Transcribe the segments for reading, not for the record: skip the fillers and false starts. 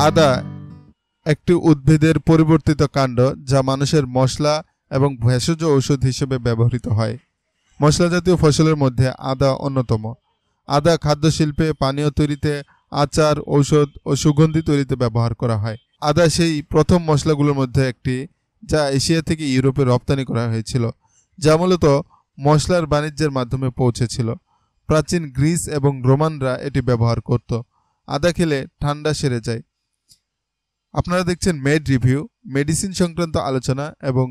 আদা একটি উদ্ভিদের পরিবর্তিত কাণ্ড যা মানুষের মশলা এবং ভেষজ ঔষধ হিসেবে ব্যবহৃত হয়। মশলা জাতীয় ফসলের মধ্যে আদা অন্যতম। আদা খাদ্যশিল্পে, পানীয় তৈরিতে, আচার, ঔষধ ও সুগন্ধি তৈরিতে ব্যবহার করা হয়। আদা সেই প্রথম মশলাগুলোর মধ্যে একটি যা এশিয়া থেকে ইউরোপে রপ্তানি করা হয়েছিল, যা মূলত মশলার বাণিজ্যের মাধ্যমে পৌঁছেছিল। প্রাচীন গ্রিস এবং রোমানরা এটি ব্যবহার করত। আদা খেলে ঠান্ডা সেরে যায়। আপনারা দেখছেন মেড রিভিউ, মেডিসিন সংক্রান্ত আলোচনা এবং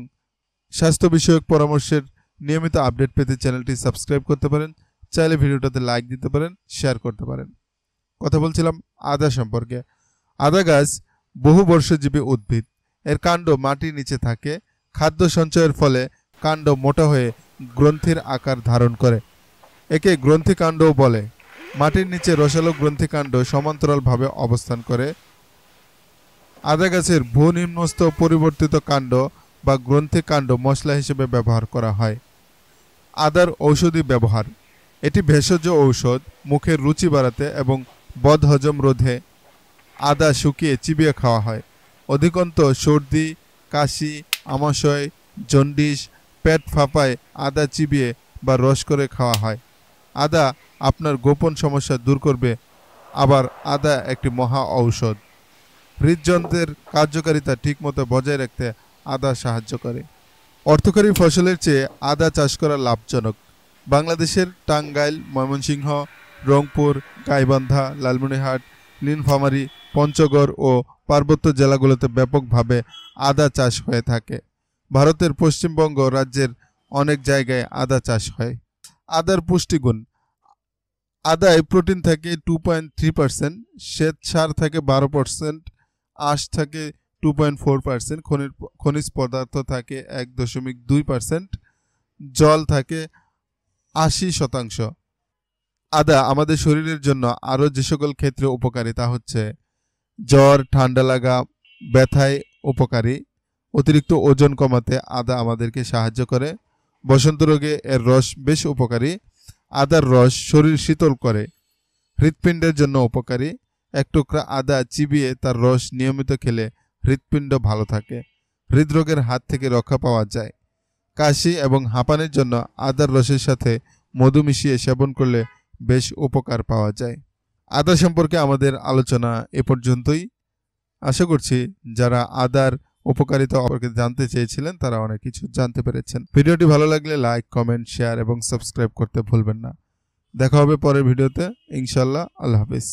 স্বাস্থ্য বিষয়ক পরামর্শের নিয়মিত আপডেট পেতে চ্যানেলটি সাবস্ক্রাইব করতে পারেন। চাইলে ভিডিওটাতে লাইক দিতে পারেন, শেয়ার করতে পারেন। কথা বলছিলাম আদা সম্পর্কে। আদা গাছ বহু বর্ষজীবী উদ্ভিদ। এর কাণ্ড মাটির নিচে থাকে। খাদ্য সঞ্চয়ের ফলে কাণ্ড মোটা হয়ে গ্রন্থির আকার ধারণ করে। একে গ্রন্থিকাণ্ডও বলে। মাটির নিচে রসালো গ্রন্থিকাণ্ড সমান্তরালভাবে অবস্থান করে। আদা গাছের ভূনিম্নস্থ পরিবর্তিত কাণ্ড বা গ্রন্থিকাণ্ড মশলা হিসেবে ব্যবহার করা হয়। আদার ঔষধি ব্যবহার। এটি ভেষজ ঔষধ, মুখের রুচি বাড়াতে এবং বদহজম রোধে আদা শুকিয়ে চিবিয়ে খাওয়া হয়। অধিকন্ত সর্দি, কাশি, আমাশয়, জন্ডিস, পেট ফাঁপায় আদা চিবিয়ে বা রস করে খাওয়া হয়। আদা আপনার গোপন সমস্যা দূর করবে। আবার আদা একটি মহা ঔষধ। হৃদযন্ত্রের কার্যকারিতা ঠিকমতো বজায় রাখতে আদা সাহায্য করে। অর্থকরী ফসলের চেয়ে আদা চাষ করা লাভজনক। বাংলাদেশের টাঙ্গাইল, ময়মনসিংহ, রংপুর, গাইবান্ধা, লালমনিরহাট, নীলফামারী, পঞ্চগড় ও পার্বত্য জেলাগুলোতে ব্যাপকভাবে আদা চাষ হয়ে থাকে। ভারতের পশ্চিমবঙ্গ রাজ্যের অনেক জায়গায় আদা চাষ হয়। আদার পুষ্টিগুণ। আদায় প্রোটিন থাকে 2.3%, শ্বেত সার থাকে 12%, আঁশ থাকে 2.4%, খনিজ পদার্থ থাকে 1.2%, জল থাকে 80%। আদা আমাদের শরীরের জন্য আরও যে সকল ক্ষেত্রে উপকারী তা হচ্ছে: জ্বর, ঠান্ডা লাগা, ব্যথায় উপকারী। অতিরিক্ত ওজন কমাতে আদা আমাদেরকে সাহায্য করে। বসন্ত রোগে এর রস বেশ উপকারী। আদার রস শরীর শীতল করে। হৃৎপিণ্ডের জন্য উপকারী। এক টুকরা আদা চিবিয়ে তার রস নিয়মিত খেলে হৃৎপিণ্ড ভালো থাকে। হৃদরোগের হাত থেকে রক্ষা পাওয়া যায়। কাশি এবং হাঁপানির জন্য আদার রসের সাথে মধু মিশিয়ে সেবন করলে বেশ উপকার পাওয়া যায়। আদা সম্পর্কে আমাদের আলোচনা এ পর্যন্তই। আশা করছি যারা আদার উপকারিতা সম্পর্কে জানতে চেয়েছিলেন তারা অনেক কিছু জানতে পেরেছেন। ভিডিওটি ভালো লাগলে লাইক, কমেন্ট, শেয়ার এবং সাবস্ক্রাইব করতে ভুলবেন না। দেখা হবে পরের ভিডিওতে ইনশাআল্লাহ। আল্লাহ হাফেজ।